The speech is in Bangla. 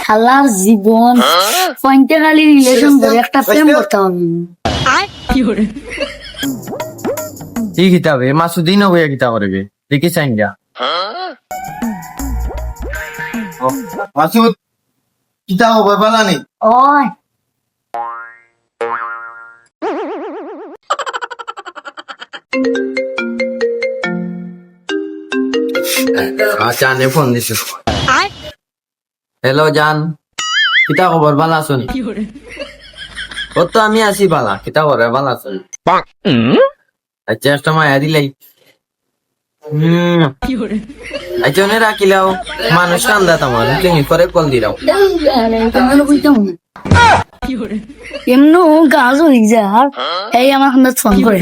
খালার জীবন পয়েন্টালি রিলেশন করে একটা প্রেম করতে হবে। কি কিতাবে মাসুদিন হইয়া কিতা করবে দেখি চাইন যা মাসুদ কিতা হবে বলা নেই ওই জানে ফোন দিছে হ্যালো জান কিতা খবর ভালো আছেন ও তো আমি আছি বালা কিতা করে ভালো আছেন আচ্ছা একটা মায়া দিলাই আচ্ছা নে রাখিলাও মানুষ কান্দা তোমার তুমি করে কল দিলাও এমন গাছ হয়ে যায় আর এই আমার ফোন করে